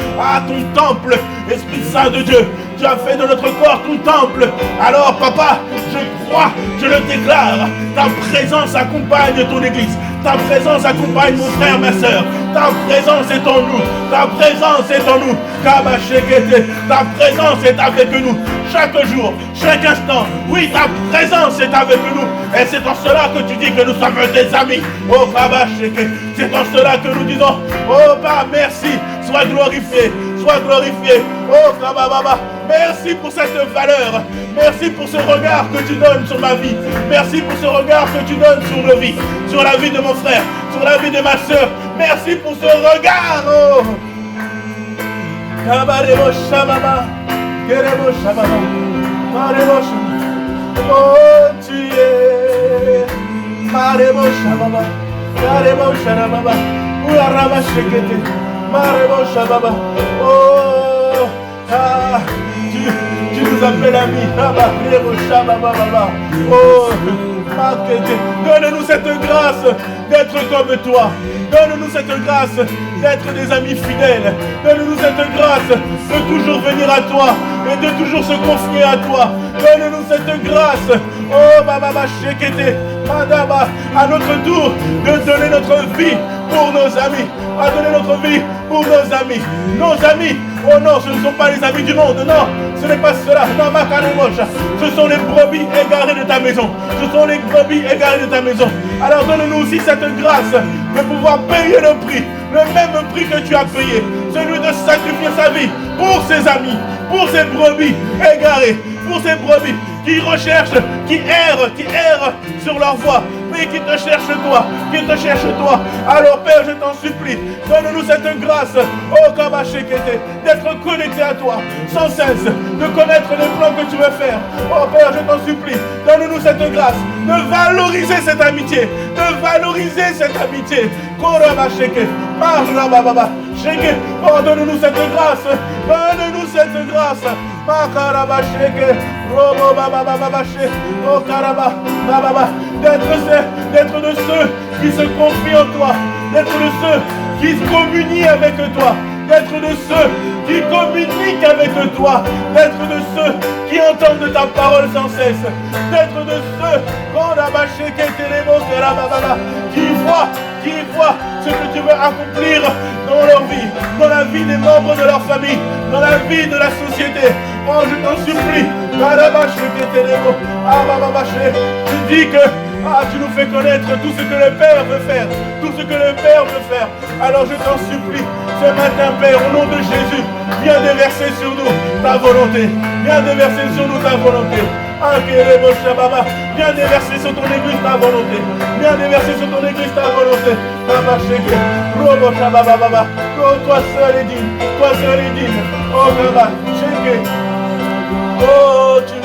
ton temple, Esprit Saint de Dieu. Tu as fait de notre corps ton temple. Alors papa, je crois, je le déclare, ta présence accompagne ton église. Ta présence accompagne mon frère, ma soeur. Ta présence est en nous. Ta présence est en nous. Ta présence est avec nous. Chaque jour, chaque instant. Oui, ta présence est avec nous. Et c'est en cela que tu dis que nous sommes des amis. Oh, Kabasheke. C'est en cela que nous disons, oh, bah, merci. Sois glorifié. Sois glorifié. Oh, Kabababa. Merci pour cette valeur. Merci pour ce regard que tu donnes sur ma vie. Merci pour ce regard que tu donnes sur nos vies. Sur la vie de mon frère. Sur la vie de ma soeur. Merci pour ce regard. Oh. Kabaremo Shababa. Keremo Shababa. Maremo Shababa. Oh, tu es. Maremo Shababa. Karemo Shababa. Ouarama Shekete. Maremo Shababa. Oh. Ah. Tu nous appelles amis. Oh, donne-nous cette grâce d'être comme toi. Donne-nous cette grâce d'être des amis fidèles. Donne-nous cette grâce de toujours venir à toi et de toujours se confier à toi. Donne-nous cette grâce. Oh, Baba Shekete, Madaba, à notre tour de donner notre vie pour nos amis. À donner notre vie pour nos amis. Nos amis, oh non, ce ne sont pas les amis du monde, non. Ce n'est pas cela. Non, ma carrémoche. Ce sont les brebis égarées de ta maison. Ce sont les brebis égarées de ta maison. Alors donne-nous aussi cette grâce de pouvoir payer le prix le même prix que tu as payé, celui de sacrifier sa vie pour ses amis, pour ses brebis égarées, pour ces brebis qui recherchent, qui errent sur leur voie, mais qui te cherchent toi, Alors Père, je t'en supplie, donne-nous cette grâce, oh Kabashekete, d'être connecté à toi, sans cesse, de connaître les plans que tu veux faire. Oh Père, je t'en supplie, donne-nous cette grâce, de valoriser cette amitié, Korabasheke, Marababa, Sheke, oh donne-nous cette grâce, Makarabasheke, Robo Baba Baba She, oh Karaba, Baba, d'être de ceux qui se confient en toi, d'être de ceux qui communient avec toi, d'être de ceux qui communiquent avec toi, d'être de ceux qui entendent ta parole sans cesse, d'être de ceux qui voient ce que tu veux accomplir dans leur vie, dans la vie des membres de leur famille, dans la vie de la société. Oh, je t'en supplie, tu dis que tu nous fais connaître tout ce que le Père veut faire, Alors je t'en supplie, ce matin, Père, au nom de Jésus, viens déverser sur nous ta volonté. Viens déverser sur nous ta volonté. Viens déverser sur ton église ta volonté. Oh, toi seul est digne. Oh, Baba, oh, tu es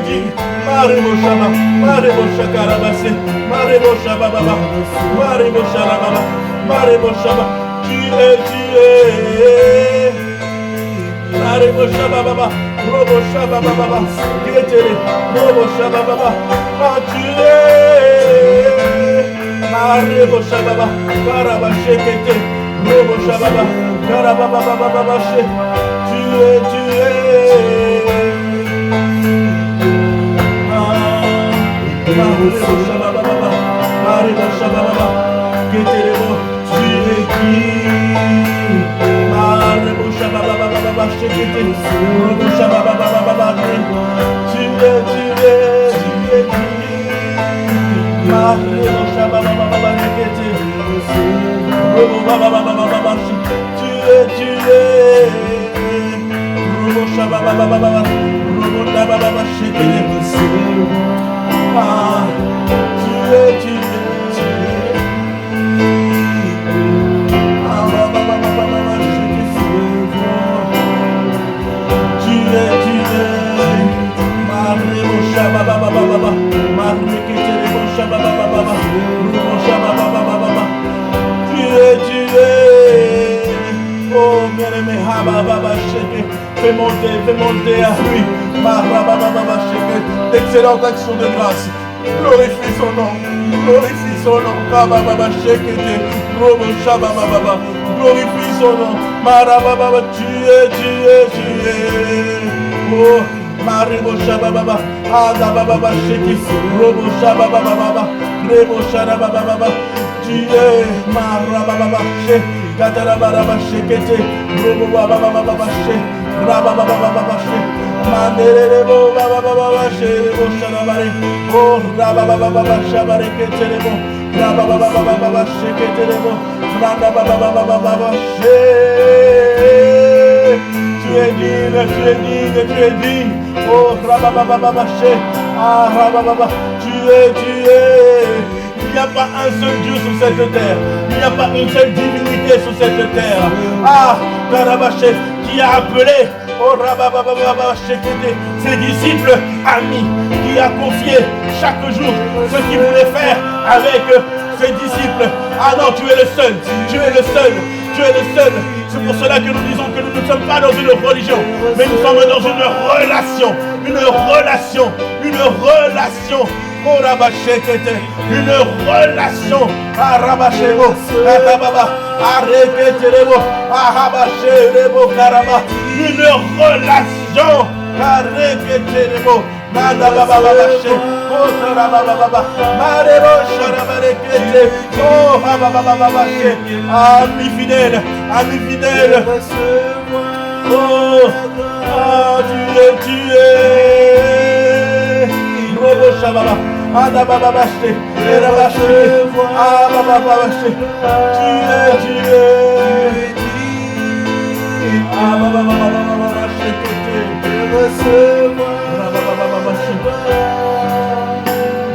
digne. Marebo Shakarabase, Marebo Shababa, Marebo Shababa, Marebo Shaba, tu es. Marebo Shababa, Robo Shababa, Ketere, Robo Shababa, tu es. Marebo Shababa, Karabashekete, Robo Shababa, Karababa, tu es. Marebo Shababa, Keterebo, tu es qui? Marebo Shababa, Shekete, Robo Shababa, tu es qui? Marebo Shababa, Shekete, Robo Baba, tu es. Robo Shababa, Robo Baba, Shekete. Ah, tu es. Oh, bien-aimé, fais monter à lui d'excellentes actions de grâce. Glorifie son nom. Glorifie son nom. Tu es. Oh, Marebo Shababa, Adababa Sheki, Robo Shababa, Rebo Shababa, tu es Marababa She, Katarababa Shekete, Robo Baba She, Rababa She, Manderebo Baba She, Rebo Shabare, oh Rababa Shabare Keterebo, Rababa Sheketerebo, Rababa She. Tu es digne. Oh, Rabababa, Rabababa, tu es. Il n'y a pas un seul Dieu sur cette terre. Il n'y a pas une seule divinité sur cette terre. Ah, Karabaché, qui a appelé, oh, Rabababa, ses disciples amis, qui a confié chaque jour ce qu'il voulait faire avec ses disciples. Ah non, tu es le seul. C'est pour cela que nous disons que nous ne sommes pas dans une religion, mais nous sommes dans une relation. Une relation. Oh Rabashekete, une relation. Arabashebo, Atababa, Areketerebo, Arabashebo, Karaba. Une relation. Areketerebo, Nadababa, oh Sarababa, Marebo, Sharabarekete, oh Rabababa, ami fidèle. Oh, tu es. Robo Shababa,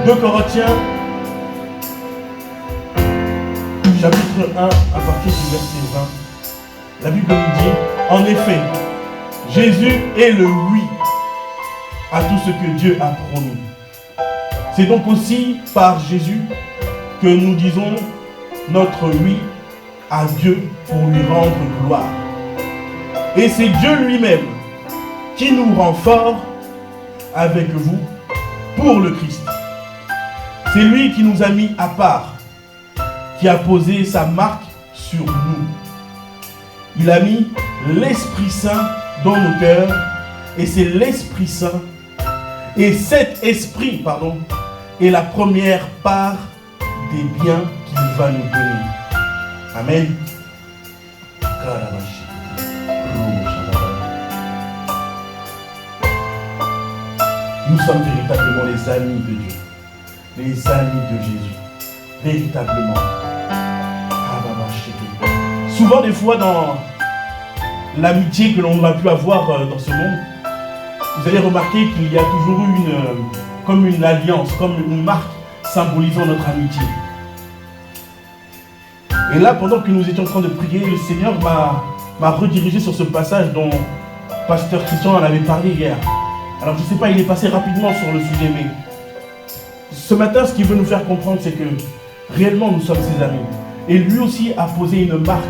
Deux Corinthiens, chapitre 1, à partir du verset 20. La Bible nous dit, en effet, Jésus est le oui à tout ce que Dieu a promis. C'est donc aussi par Jésus que nous disons notre oui à Dieu pour lui rendre gloire. Et c'est Dieu lui-même qui nous rend forts avec vous pour le Christ. C'est lui qui nous a mis à part, qui a posé sa marque sur nous. Il a mis l'Esprit Saint dans nos cœurs, et c'est l'Esprit Saint, et cet Esprit, est la première part des biens qu'il va nous donner. Amen. Nous sommes véritablement les amis de Dieu, les amis de Jésus, véritablement. Souvent des fois dans l'amitié que l'on a pu avoir dans ce monde, vous allez remarquer qu'il y a toujours eu comme une alliance, comme une marque symbolisant notre amitié. Et là, pendant que nous étions en train de prier, le Seigneur m'a redirigé sur ce passage dont Pasteur Christian en avait parlé hier. Alors je ne sais pas, il est passé rapidement sur le sujet, mais ce matin, ce qu'il veut nous faire comprendre, c'est que réellement nous sommes ses amis. Et lui aussi a posé une marque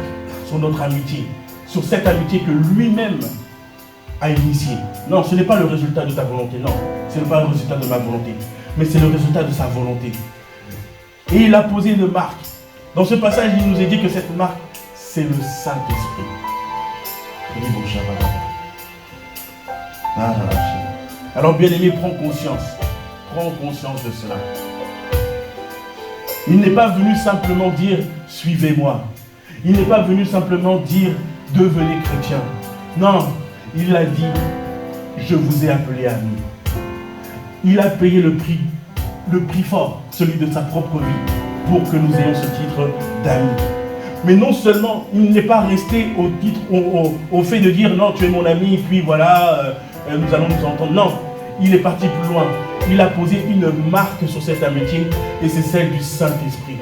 sur notre amitié, sur cette amitié que lui-même a initiée. Non, ce n'est pas le résultat de ta volonté, non. Ce n'est pas le résultat de ma volonté, mais c'est le résultat de sa volonté. Et il a posé une marque. Dans ce passage, il nous est dit que cette marque, c'est le Saint-Esprit. Alors bien aimé, prends conscience de cela. Il n'est pas venu simplement dire « suivez-moi ». Il n'est pas venu simplement dire « devenez chrétien ». Non, il a dit « je vous ai appelé amis ». Il a payé le prix fort, celui de sa propre vie, pour que nous ayons ce titre d'amis. Mais non seulement, il n'est pas resté au fait de dire « non, tu es mon ami, puis voilà, nous allons nous entendre ». Non, il est parti plus loin. Il a posé une marque sur cette amitié, et c'est celle du Saint-Esprit.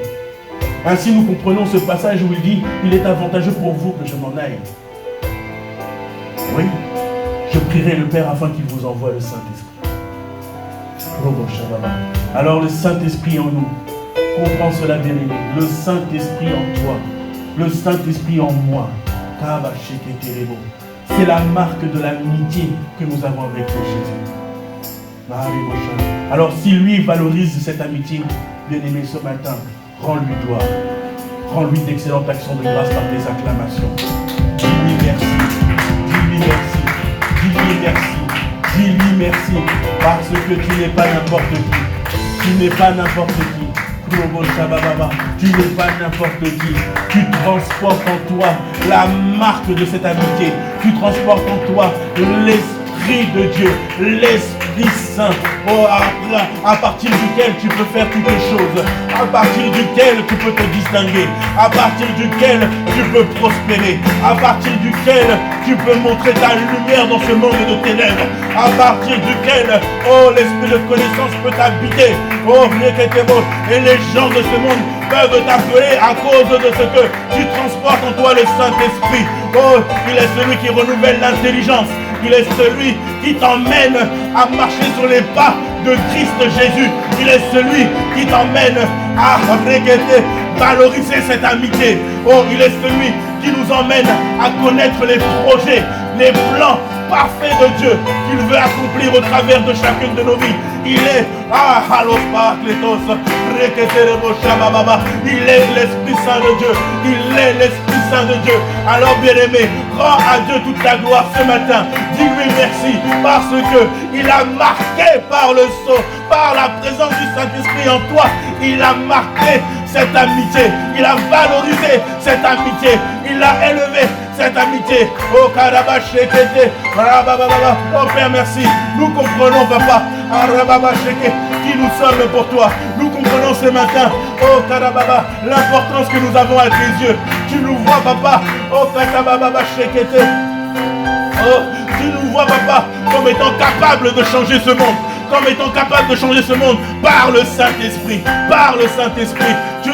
Ainsi, nous comprenons ce passage où il dit « il est avantageux pour vous que je m'en aille ». Oui, je prierai le Père afin qu'il vous envoie le Saint-Esprit. Alors le Saint-Esprit en nous, comprends cela bien aimé, le Saint-Esprit en toi, le Saint-Esprit en moi, c'est la marque de l'amitié que nous avons avec Jésus. Alors si lui valorise cette amitié, bien aimé, ce matin, rends-lui gloire, rends-lui d'excellentes actions de grâce par des acclamations. Dis-lui merci, dis-lui merci, dis-lui merci, dis-lui merci, parce que tu n'es pas n'importe qui, tu n'es pas n'importe qui. Tu n'es pas n'importe qui. Tu transportes en toi la marque de cette amitié. Tu transportes en toi l'Esprit de Dieu, l'Esprit Saint, à partir duquel tu peux faire toutes les choses, à partir duquel tu peux te distinguer, à partir duquel tu peux prospérer, à partir duquel tu peux montrer ta lumière dans ce monde de ténèbres, à partir duquel, l'esprit de connaissance peut t'habiter, et les gens de ce monde peuvent t'appeler à cause de ce que tu transportes en toi le Saint-Esprit. Il est celui qui renouvelle l'intelligence. Il est celui qui t'emmène à marcher sur les pas de Christ Jésus. Il est celui qui t'emmène à valoriser cette amitié. Il est celui qui nous emmène à connaître les projets, les plans parfaits de Dieu qu'il veut accomplir au travers de chacune de nos vies. Il est il est l'Esprit Saint de Dieu. Il est l'Esprit Saint de Dieu. Alors bien-aimé, rends à Dieu toute la gloire ce matin. Dis-lui merci parce que il a marqué par le sceau, par la présence du Saint-Esprit en toi. Il a marqué cette amitié. Il a valorisé cette amitié. Il a élevé cette amitié. Oh Karabashekete. Oh Père, merci. Nous comprenons, Papa, qui nous sommes pour toi. Nous comprenons ce matin, oh Karababa, l'importance que nous avons à tes yeux. Tu nous vois, papa, oh Katababa Shekete. Oh, tu nous vois, papa, comme étant capables de changer ce monde. Comme étant capable de changer ce monde par le Saint-Esprit. Par le Saint-Esprit. Tu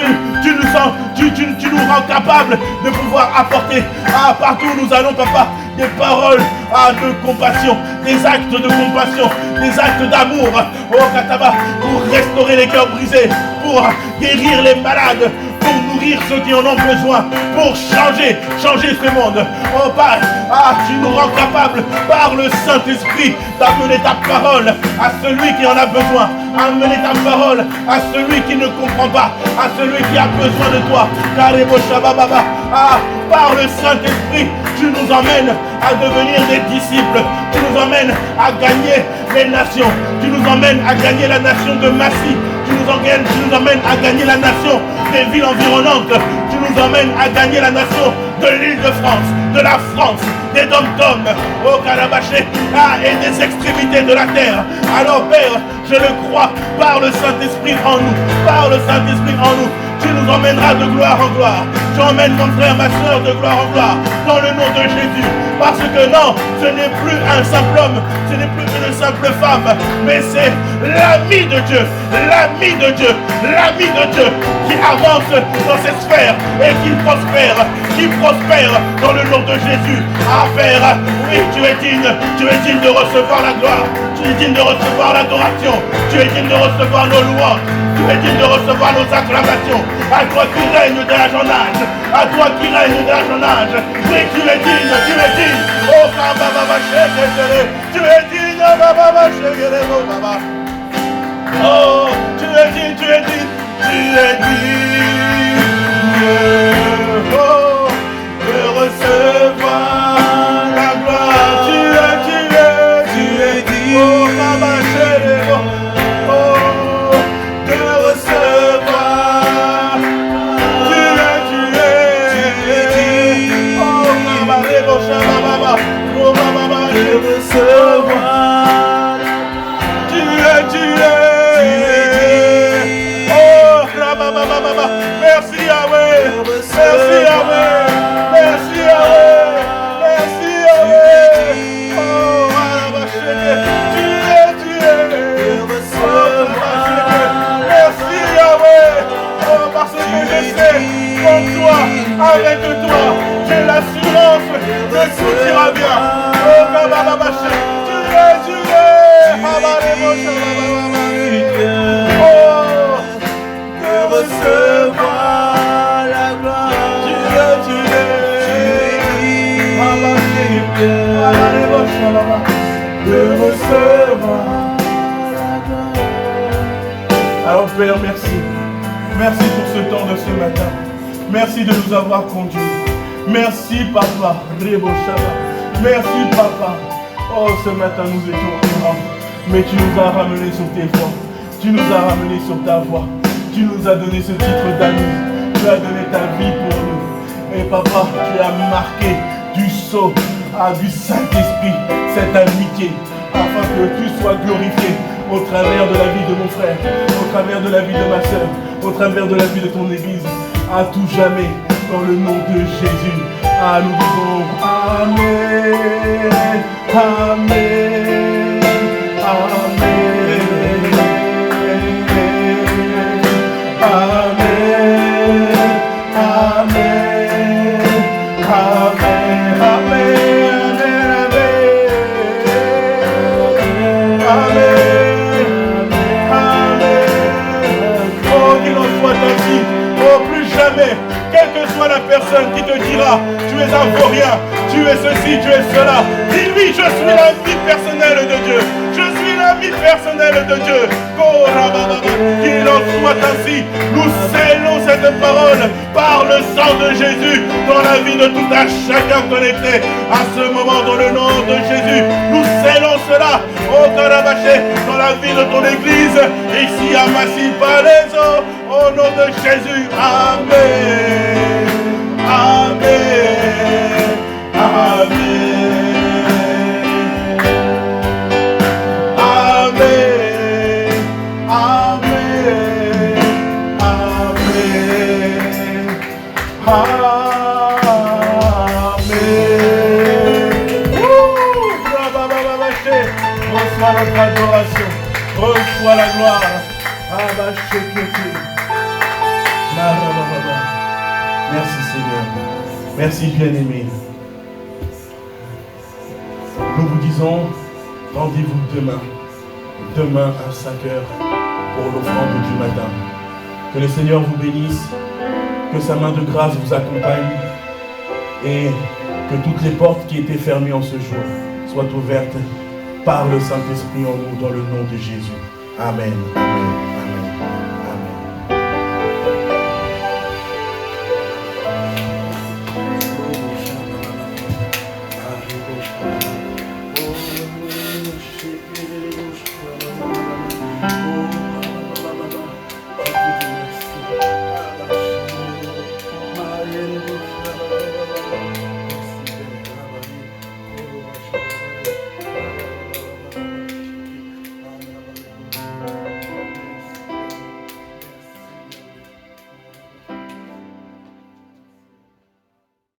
nous rends capables de pouvoir apporter partout où nous allons, papa, des paroles de compassion, des actes de compassion, des actes d'amour. Oh Kataba, pour restaurer les cœurs brisés, pour guérir les malades, pour nourrir ceux qui en ont besoin, pour changer ce monde. Oh Père, tu nous rends capables par le Saint-Esprit d'amener ta parole à celui qui en a besoin. Amener ta parole à celui qui ne comprend pas, à celui qui a besoin de toi. Karebo Shabababa. Par le Saint-Esprit, tu nous emmènes à devenir des disciples. Tu nous emmènes à gagner les nations. Tu nous emmènes à gagner la nation de Massy. Tu nous emmènes à gagner la nation des villes environnantes. Tu nous emmènes à gagner la nation de l'île de France, de la France, des dom-toms, au Calabaché, et des extrémités de la terre. Alors Père, je le crois, par le Saint-Esprit en nous, par le Saint-Esprit en nous, tu nous emmèneras de gloire en gloire. Tu emmènes mon frère, ma soeur de gloire en gloire, dans le nom de Jésus. Parce que non, ce n'est plus un simple homme, ce n'est plus une simple femme, mais c'est l'ami de Dieu, l'ami de Dieu, l'ami de Dieu qui avance dans cette sphère et qui prospère dans le nom de Jésus. Père, oui, tu es digne de recevoir la gloire, tu es digne de recevoir l'adoration, tu es digne de recevoir nos louanges, tu es digne de recevoir nos acclamations. À toi qui règnes de l'âge en âge, à toi qui règnes de l'âge en âge. Oui, tu es digne, tu es digne. Oh, Baba, tu es digne, Baba, Baba. Oh, tu es digne, tu es digne, tu es digne. Oh, de recevoir la gloire. Tu es digne. Oh, Baba, recevoir. Tu es. Oh, merci Yahweh. Merci Yahweh. Merci Yahweh. Merci Yahweh. Oh, tu es. Merci Yahweh. Oh, parce que je sais qu'en toi, avec toi, j'ai l'assurance que tout ira bien. Oh, de recevoir la gloire. De recevoir la gloire. Alors Père, merci. Merci pour ce temps de ce matin. Merci de nous avoir conduits. Merci Papa. Merci Papa. Oh, ce matin nous étions errants, mais tu nous as ramenés sur tes voies. Tu nous as ramenés sur ta voie. Tu nous as donné ce titre d'ami. Tu as donné ta vie pour nous. Et Papa, tu as marqué du sceau du Saint-Esprit cette amitié, afin que tu sois glorifié au travers de la vie de mon frère, au travers de la vie de ma soeur, au travers de la vie de ton Église, à tout jamais, dans le nom de Jésus. Nous disons Amen, Amen, Amen, Amen, Amen, Amen, Amen. Oh, qu'il en soit ainsi. Oh, plus jamais, quelle que soit la personne qui te dira tu es un vaurien, tu es ceci, tu es cela, dis-lui, je suis l'ami personnel de Dieu. Je suis l'ami personnel de Dieu. Qu'il en soit ainsi. Nous scellons cette parole par le sang de Jésus dans la vie de tout un chacun connecté à ce moment dans le nom de Jésus. Nous scellons cela au Karabaché dans la vie de ton Église ici à Massy Palaiso au nom de Jésus. Amen. Amen. Amen. Amen. Amen. Reçois notre adoration. Reçois la gloire. Merci Seigneur. Merci bien-aimé. Nous vous disons rendez-vous demain à 5 heures pour l'offrande du matin. Que le Seigneur vous bénisse, que sa main de grâce vous accompagne et que toutes les portes qui étaient fermées en ce jour soient ouvertes par le Saint-Esprit en nous dans le nom de Jésus. Amen. Amen. Amen.